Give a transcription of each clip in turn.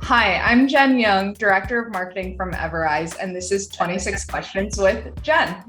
Hi, I'm Jenn Young, Director of Marketing from EverRise, and this is 26 Questions with Jenn.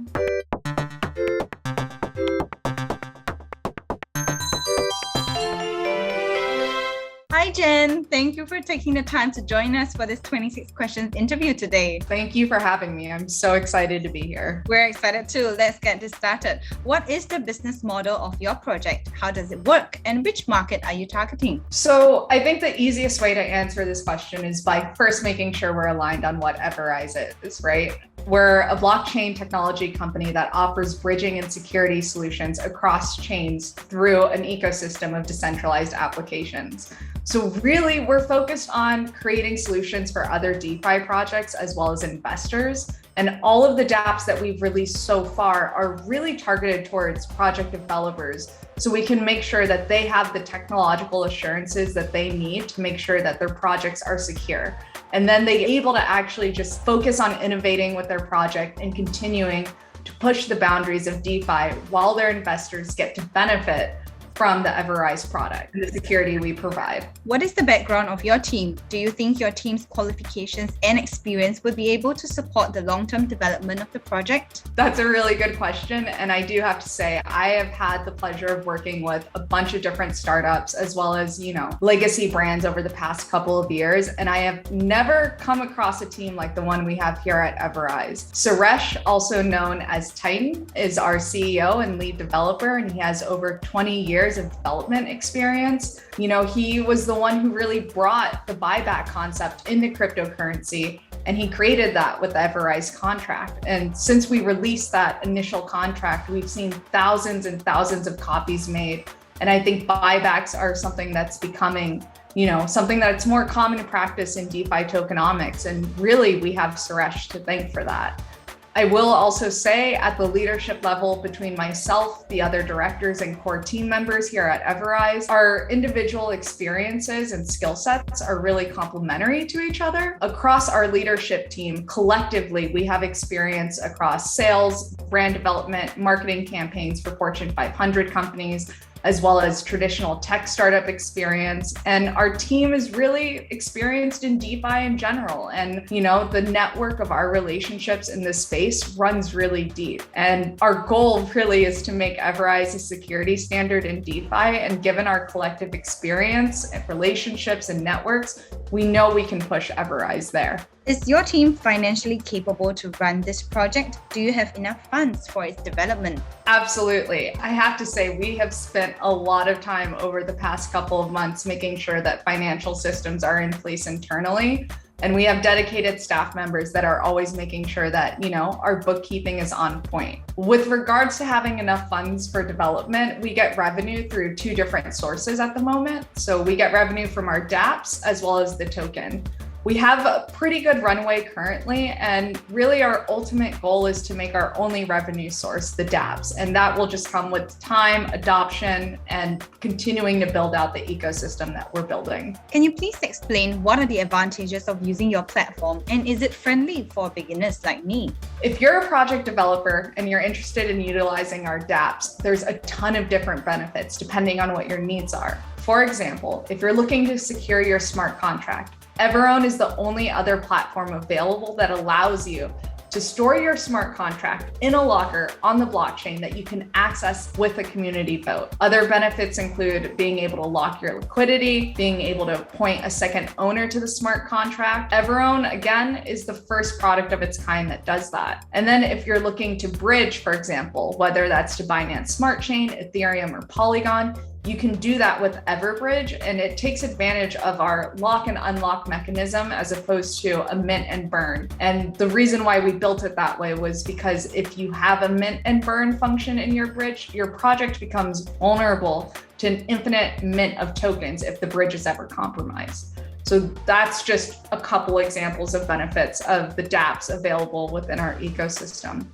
Hi, Jen. Thank you for taking the time to join us for this 26 Questions interview today. Thank you for having me. I'm so excited to be here. We're excited too. Let's get this started. What is the business model of your project? How does it work? And which market are you targeting? So I think the easiest way to answer this question is by first making sure we're aligned on what EverRise is, right? We're a blockchain technology company that offers bridging and security solutions across chains through an ecosystem of decentralized applications. So really, we're focused on creating solutions for other DeFi projects as well as investors. And all of the dApps that we've released so far are really targeted towards project developers. So we can make sure that they have the technological assurances that they need to make sure that their projects are secure. And then they're able to actually just focus on innovating with their project and continuing to push the boundaries of DeFi while their investors get to benefit from the EverRise product and the security we provide. What is the background of your team? Do you think your team's qualifications and experience would be able to support the long-term development of the project? That's a really good question. And I do have to say, I have had the pleasure of working with a bunch of different startups as well as, legacy brands over the past couple of years. And I have never come across a team like the one we have here at EverRise. Suresh, also known as Titan, is our CEO and lead developer, and he has over 20 years of development experience. He was the one who really brought the buyback concept into cryptocurrency, and he created that with the EverRise contract. And since we released that initial contract, we've seen thousands and thousands of copies made. And I think buybacks are something that's becoming something that's more common practice in DeFi tokenomics. And really, we have Suresh to thank for that. I will also say at the leadership level between myself, the other directors and core team members here at EverRise, our individual experiences and skill sets are really complementary to each other. Across our leadership team, collectively, we have experience across sales, brand development, marketing campaigns for Fortune 500 companies, as well as traditional tech startup experience. And our team is really experienced in DeFi in general. And, the network of our relationships in this space runs really deep. And our goal really is to make EverRise a security standard in DeFi. And given our collective experience and relationships and networks, we know we can push EverRise there. Is your team financially capable to run this project? Do you have enough funds for its development? Absolutely. I have to say, we have spent a lot of time over the past couple of months making sure that financial systems are in place internally. And we have dedicated staff members that are always making sure that, our bookkeeping is on point. With regards to having enough funds for development, we get revenue through two different sources at the moment. So we get revenue from our dApps as well as the token. We have a pretty good runway currently, and really our ultimate goal is to make our only revenue source the dApps, and that will just come with time, adoption, and continuing to build out the ecosystem that we're building. Can you please explain what are the advantages of using your platform, and is it friendly for beginners like me? If you're a project developer and you're interested in utilizing our dApps, there's a ton of different benefits depending on what your needs are. For example, if you're looking to secure your smart contract, Everown is the only other platform available that allows you to store your smart contract in a locker on the blockchain that you can access with a community vote. Other benefits include being able to lock your liquidity, being able to appoint a second owner to the smart contract. Everown, again, is the first product of its kind that does that. And then if you're looking to bridge, for example, whether that's to Binance Smart Chain, Ethereum, or Polygon, you can do that with EverBridge, and it takes advantage of our lock and unlock mechanism as opposed to a mint and burn. And the reason why we built it that way was because if you have a mint and burn function in your bridge, your project becomes vulnerable to an infinite mint of tokens if the bridge is ever compromised. So that's just a couple examples of benefits of the dApps available within our ecosystem.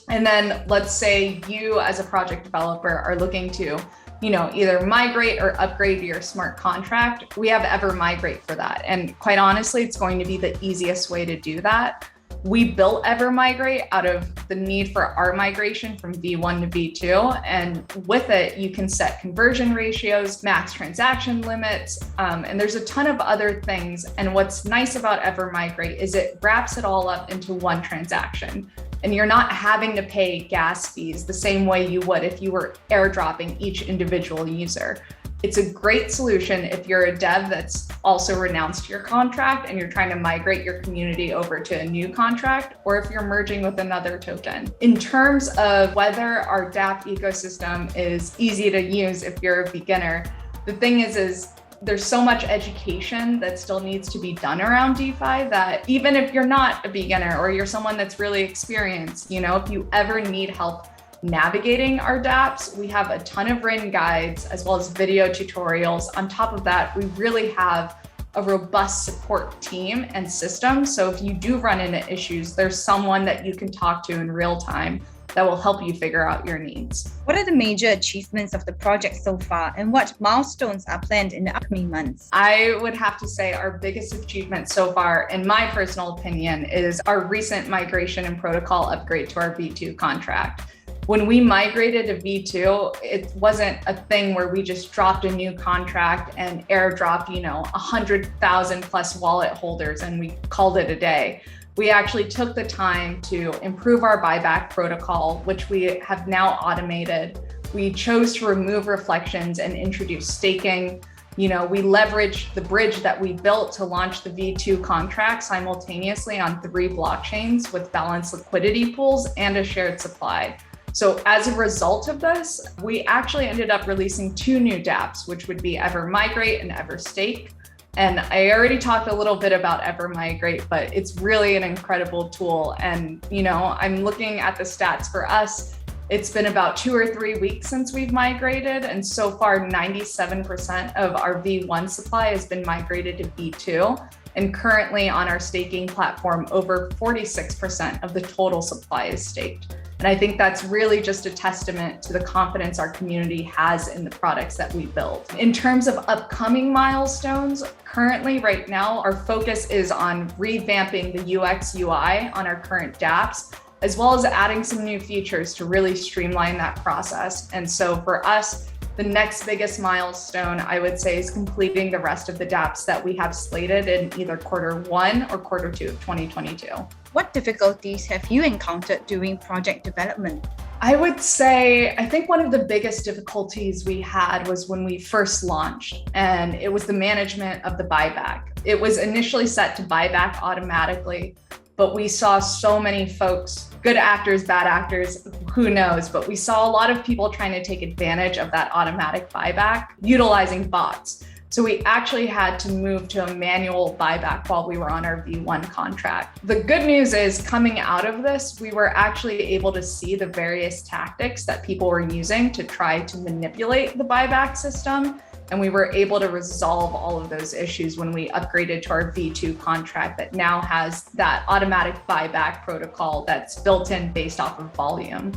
And then let's say you as a project developer are looking to either migrate or upgrade your smart contract. We have EverMigrate for that. And quite honestly, it's going to be the easiest way to do that. We built EverMigrate out of the need for our migration from V1 to V2. And with it, you can set conversion ratios, max transaction limits, and there's a ton of other things. And what's nice about EverMigrate is it wraps it all up into one transaction. And you're not having to pay gas fees the same way you would if you were airdropping each individual user. It's a great solution if you're a dev that's also renounced your contract and you're trying to migrate your community over to a new contract, or if you're merging with another token. In terms of whether our dApp ecosystem is easy to use if you're a beginner, the thing is there's so much education that still needs to be done around DeFi that even if you're not a beginner or you're someone that's really experienced, if you ever need help navigating our dApps, we have a ton of written guides as well as video tutorials. On top of that, we really have a robust support team and system. So if you do run into issues, there's someone that you can talk to in real time that will help you figure out your needs. What are the major achievements of the project so far, and what milestones are planned in the upcoming months? I would have to say our biggest achievement so far, in my personal opinion, is our recent migration and protocol upgrade to our V2 contract. When we migrated to V2, it wasn't a thing where we just dropped a new contract and airdropped, 100,000 plus wallet holders and we called it a day. We actually took the time to improve our buyback protocol, which we have now automated. We chose to remove reflections and introduce staking. We leveraged the bridge that we built to launch the V2 contract simultaneously on 3 blockchains with balanced liquidity pools and a shared supply. So as a result of this, we actually ended up releasing 2 new dApps, which would be EverMigrate and EverStake. And I already talked a little bit about EverMigrate, but it's really an incredible tool. And, I'm looking at the stats for us. It's been about 2 or 3 weeks since we've migrated. And so far, 97% of our V1 supply has been migrated to V2. And currently on our staking platform, over 46% of the total supply is staked. And I think that's really just a testament to the confidence our community has in the products that we build. In terms of upcoming milestones, currently right now, our focus is on revamping the UX UI on our current dApps, as well as adding some new features to really streamline that process. And so for us, the next biggest milestone, I would say, is completing the rest of the dApps that we have slated in either Q1 or Q2 of 2022. What difficulties have you encountered during project development? I would say, I think one of the biggest difficulties we had was when we first launched, and it was the management of the buyback. It was initially set to buy back automatically, but we saw so many folks, good actors, bad actors, who knows, but we saw a lot of people trying to take advantage of that automatic buyback utilizing bots. So we actually had to move to a manual buyback while we were on our V1 contract. The good news is, coming out of this, we were actually able to see the various tactics that people were using to try to manipulate the buyback system. And we were able to resolve all of those issues when we upgraded to our V2 contract that now has that automatic buyback protocol that's built in based off of volume.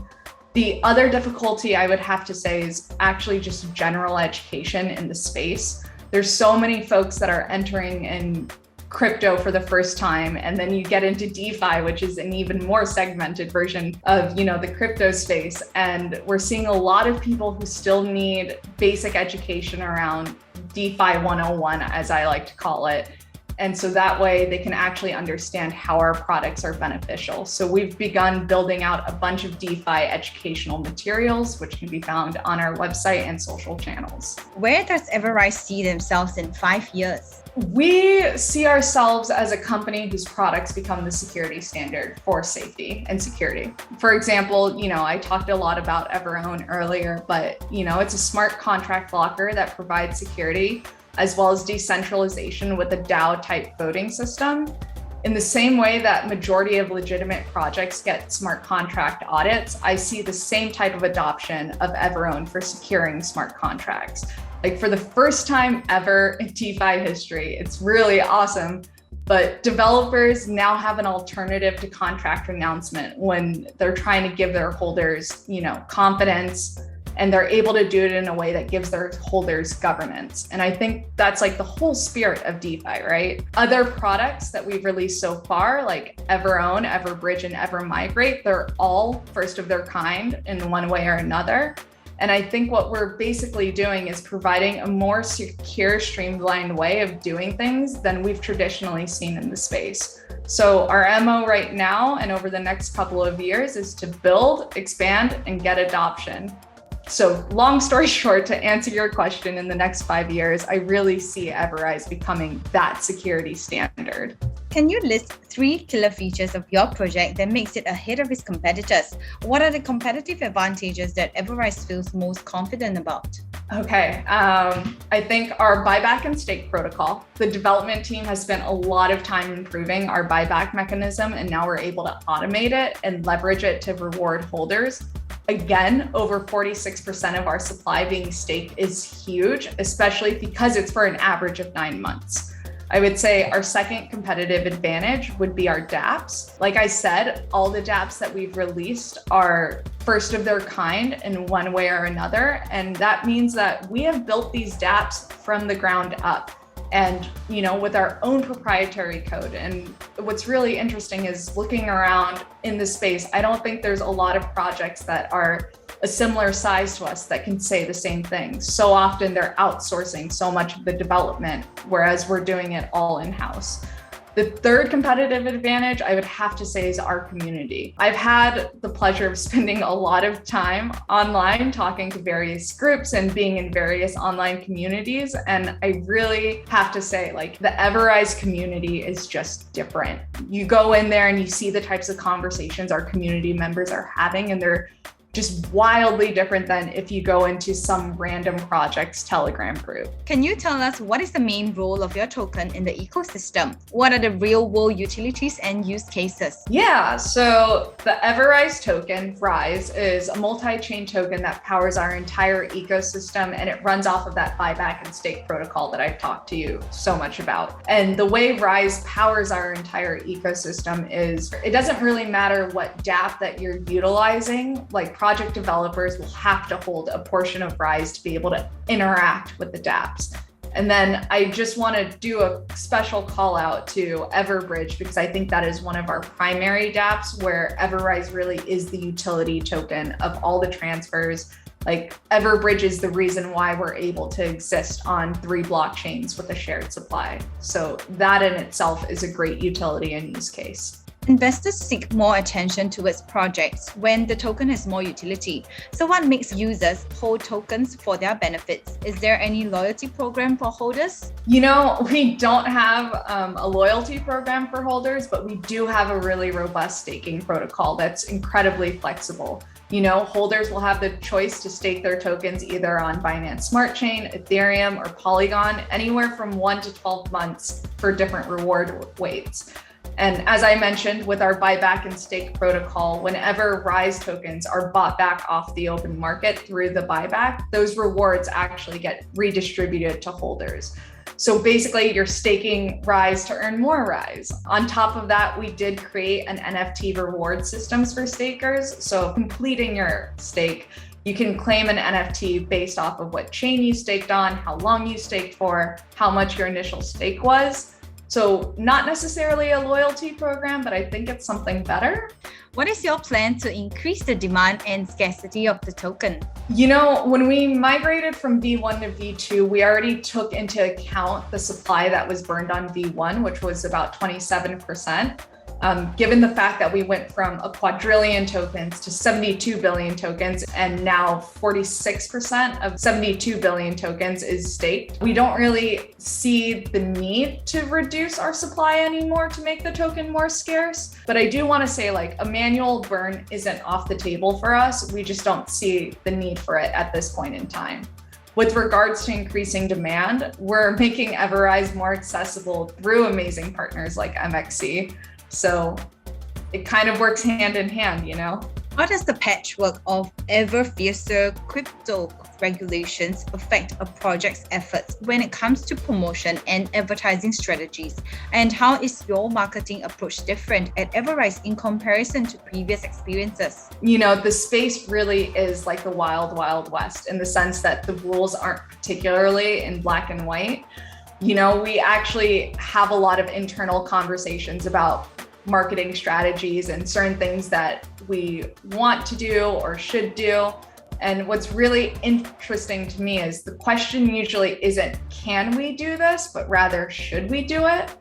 The other difficulty I would have to say is actually just general education in the space. There's so many folks that are entering in crypto for the first time, and then you get into DeFi, which is an even more segmented version of the crypto space. And we're seeing a lot of people who still need basic education around DeFi 101, as I like to call it. And so that way they can actually understand how our products are beneficial. So we've begun building out a bunch of DeFi educational materials, which can be found on our website and social channels. Where does EverRise see themselves in 5 years? We see ourselves as a company whose products become the security standard for safety and security. For example, I talked a lot about EverOwn earlier, but it's a smart contract blocker that provides security as well as decentralization with a DAO type voting system. In the same way that majority of legitimate projects get smart contract audits, I see the same type of adoption of EverOwn for securing smart contracts. Like, for the first time ever in DeFi history, it's really awesome, but developers now have an alternative to contract renouncement when they're trying to give their holders, confidence, and they're able to do it in a way that gives their holders governance. And I think that's like the whole spirit of DeFi, right? Other products that we've released so far, like EverOwn, EverBridge, and EverMigrate, they're all first of their kind in one way or another. And I think what we're basically doing is providing a more secure, streamlined way of doing things than we've traditionally seen in the space. So our MO right now and over the next couple of years is to build, expand, and get adoption. So long story short, to answer your question, in the next 5 years, I really see EverRise becoming that security standard. Can you list 3 killer features of your project that makes it ahead of its competitors? What are the competitive advantages that EverRise feels most confident about? Okay, I think our buyback and stake protocol. The development team has spent a lot of time improving our buyback mechanism, and now we're able to automate it and leverage it to reward holders. Again, over 46% of our supply being staked is huge, especially because it's for an average of 9 months. I would say our second competitive advantage would be our dApps. Like I said, all the dApps that we've released are first of their kind in one way or another. And that means that we have built these dApps from the ground up and, with our own proprietary code. And what's really interesting is looking around in the space, I don't think there's a lot of projects that are a similar size to us that can say the same thing. So often they're outsourcing so much of the development, whereas we're doing it all in-house. The third competitive advantage I would have to say is our community. I've had the pleasure of spending a lot of time online talking to various groups and being in various online communities. And I really have to say, the EverRise community is just different. You go in there and you see the types of conversations our community members are having, and they're just wildly different than if you go into some random project's Telegram group. Can you tell us what is the main role of your token in the ecosystem? What are the real-world utilities and use cases? Yeah, so the EverRise token, Rise, is a multi-chain token that powers our entire ecosystem, and it runs off of that buyback and stake protocol that I've talked to you so much about. And the way Rise powers our entire ecosystem is, it doesn't really matter what dApp that you're utilizing, project developers will have to hold a portion of Rise to be able to interact with the dApps. And then I just want to do a special call out to EverBridge, because I think that is one of our primary dApps where EverRise really is the utility token of all the transfers. EverBridge is the reason why we're able to exist on 3 blockchains with a shared supply. So that in itself is a great utility and use case. Investors seek more attention towards projects when the token has more utility. So what makes users hold tokens for their benefits? Is there any loyalty program for holders? We don't have a loyalty program for holders, but we do have a really robust staking protocol that's incredibly flexible. Holders will have the choice to stake their tokens either on Binance Smart Chain, Ethereum, or Polygon, anywhere from 1 to 12 months for different reward weights. And as I mentioned, with our buyback and stake protocol, whenever Rise tokens are bought back off the open market through the buyback, those rewards actually get redistributed to holders. So basically, you're staking Rise to earn more Rise. On top of that, we did create an NFT reward systems for stakers. So completing your stake, you can claim an NFT based off of what chain you staked on, how long you staked for, how much your initial stake was. So not necessarily a loyalty program, but I think it's something better. What is your plan to increase the demand and scarcity of the token? When we migrated from V1 to V2, we already took into account the supply that was burned on V1, which was about 27%. Given the fact that we went from a quadrillion tokens to 72 billion tokens, and now 46% of 72 billion tokens is staked, we don't really see the need to reduce our supply anymore to make the token more scarce. But I do want to say, a manual burn isn't off the table for us. We just don't see the need for it at this point in time. With regards to increasing demand, we're making EverRise more accessible through amazing partners like MEXC. So it kind of works hand in hand, How does the patchwork of ever fiercer crypto regulations affect a project's efforts when it comes to promotion and advertising strategies? And how is your marketing approach different at EverRise in comparison to previous experiences? The space really is like the wild, wild west in the sense that the rules aren't particularly in black and white. We actually have a lot of internal conversations about marketing strategies and certain things that we want to do or should do. And what's really interesting to me is the question usually isn't, can we do this, but rather, should we do it?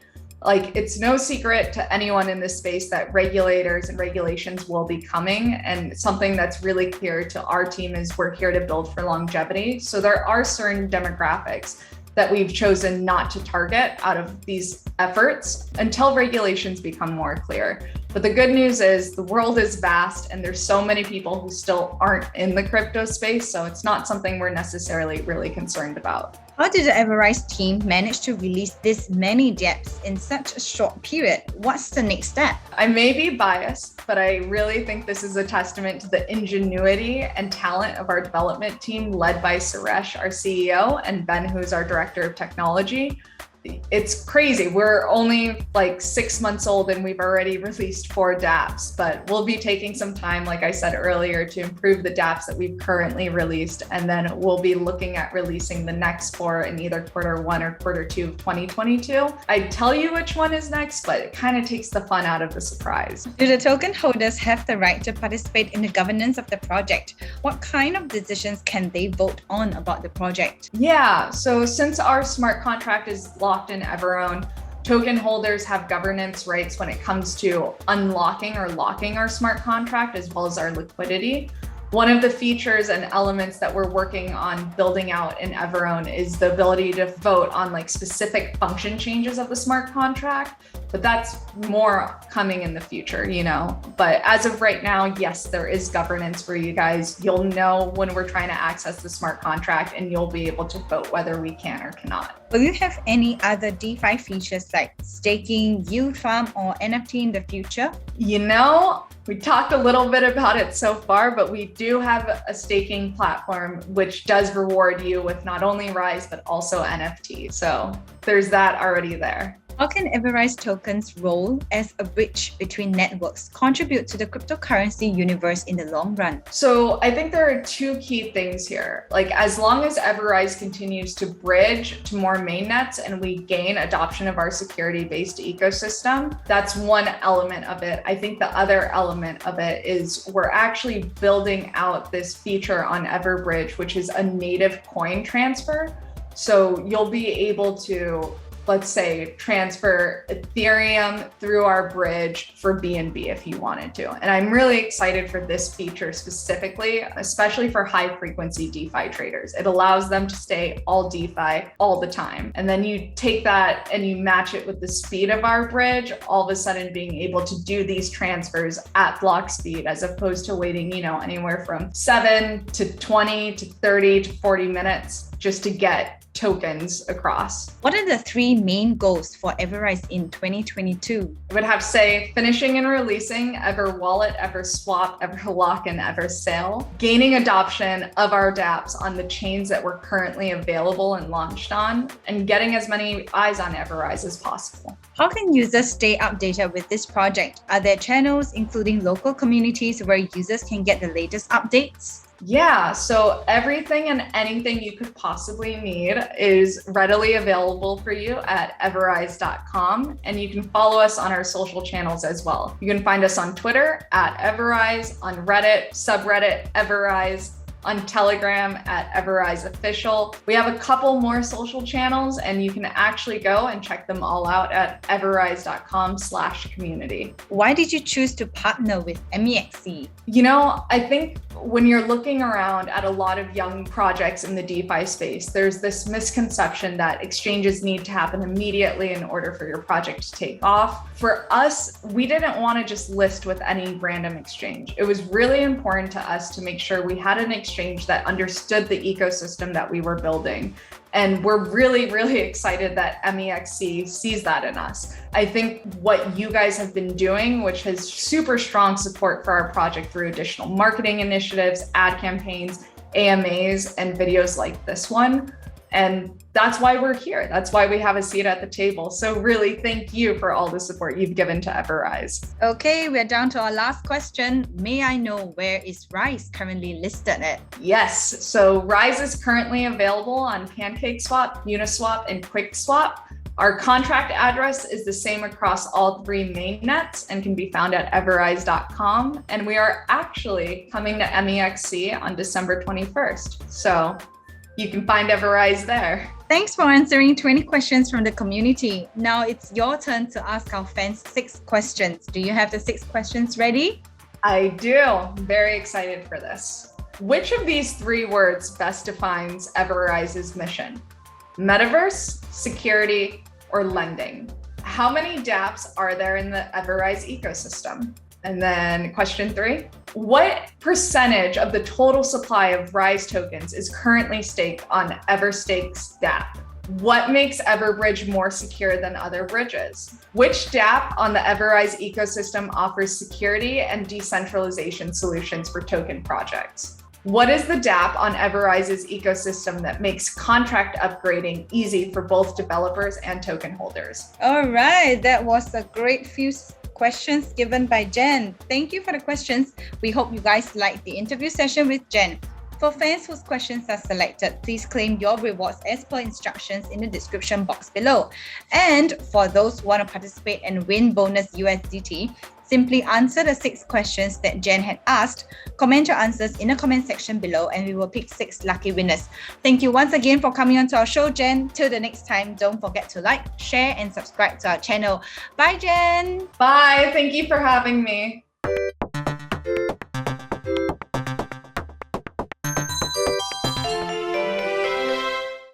Like, it's no secret to anyone in this space that regulators and regulations will be coming. And something that's really clear to our team is we're here to build for longevity. So there are certain demographics that we've chosen not to target out of these efforts until regulations become more clear. But the good news is the world is vast and there's so many people who still aren't in the crypto space. So it's not something we're necessarily really concerned about. How did the EverRise team manage to release this many dApps in such a short period? What's the next step? I may be biased, but I really think this is a testament to the ingenuity and talent of our development team led by Suresh, our CEO, and Ben, who's our director of technology. It's crazy. We're only like 6 months old and we've already released 4 dApps, but we'll be taking some time, like I said earlier, to improve the dApps that we've currently released. And then we'll be looking at releasing the next 4 in either Q1 or Q2 of 2022. I'd tell you which one is next, but it kind of takes the fun out of the surprise. Do the token holders have the right to participate in the governance of the project? What kind of decisions can they vote on about the project? Yeah, so since our smart contract is locked in EverOwn, token holders have governance rights when it comes to unlocking or locking our smart contract as well as our liquidity. One of the features and elements that we're working on building out in EverOwn is the ability to vote on like specific function changes of the smart contract, but that's more coming in the future, But as of right now, yes, there is governance for you guys. You'll know when we're trying to access the smart contract and you'll be able to vote whether we can or cannot. Will you have any other DeFi features like staking, yield farm, or NFT in the future? We talked a little bit about it so far, but we do have a staking platform which does reward you with not only Rise, but also NFT. So there's that already there. How can EverRise tokens' role as a bridge between networks contribute to the cryptocurrency universe in the long run? So I think there are 2 key things here. Like, as long as EverRise continues to bridge to more mainnets and we gain adoption of our security-based ecosystem, that's one element of it. I think the other element of it is we're actually building out this feature on EverBridge, which is a native coin transfer. So you'll be able to, let's say, transfer Ethereum through our bridge for BNB if you wanted to. And I'm really excited for this feature specifically, especially for high frequency DeFi traders. It allows them to stay all DeFi all the time. And then you take that and you match it with the speed of our bridge, all of a sudden being able to do these transfers at block speed, as opposed to waiting, anywhere from 7 to 20 to 30 to 40 minutes just to get tokens across. What are the 3 main goals for EverRise in 2022? I would have to say finishing and releasing EverWallet, EverSwap, EverLock, and EverSail, gaining adoption of our dApps on the chains that we're currently available and launched on, and getting as many eyes on EverRise as possible. How can users stay updated with this project? Are there channels, including local communities, where users can get the latest updates? Yeah, so everything and anything you could possibly need is readily available for you at everrise.com, and you can follow us on our social channels as well. You can find us on Twitter at EverRise, on Reddit, subreddit EverRise, on Telegram at EverRise Official. We have a couple more social channels and you can actually go and check them all out at everrise.com/community. Why did you choose to partner with MEXC? I think when you're looking around at a lot of young projects in the DeFi space, there's this misconception that exchanges need to happen immediately in order for your project to take off. For us, we didn't want to just list with any random exchange. It was really important to us to make sure we had an exchange that understood the ecosystem that we were building. And we're really, really excited that MEXC sees that in us. I think what you guys have been doing, which has super strong support for our project through additional marketing initiatives, ad campaigns, AMAs and videos like this one. And that's why we're here. That's why we have a seat at the table. So really, thank you for all the support you've given to EverRise. Okay, we're down to our last question. May I know where is Rise currently listed at? Yes, so Rise is currently available on PancakeSwap, Uniswap, and QuickSwap. Our contract address is the same across all 3 mainnets and can be found at everrise.com. And we are actually coming to MEXC on December 21st. So you can find EverRise there. Thanks for answering 20 questions from the community. Now it's your turn to ask our fans 6 questions. Do you have the 6 questions ready? I do. I'm very excited for this. Which of these 3 words best defines EverRise's mission? Metaverse, security, or lending? How many dApps are there in the EverRise ecosystem? And then question 3, what percentage of the total supply of Rise tokens is currently staked on EverStake's dApp? What makes EverBridge more secure than other bridges? Which dApp on the EverRise ecosystem offers security and decentralization solutions for token projects? What is the dApp on EverRise's ecosystem that makes contract upgrading easy for both developers and token holders? All right, that was a great few questions given by Jenn. Thank you for the questions. We hope you guys liked the interview session with Jenn. For fans whose questions are selected, please claim your rewards as per instructions in the description box below. And for those who want to participate and win bonus USDT, simply answer the 6 questions that Jenn had asked. Comment your answers in the comment section below and we will pick 6 lucky winners. Thank you once again for coming onto our show, Jenn. Till the next time, don't forget to like, share, and subscribe to our channel. Bye, Jenn. Bye. Thank you for having me.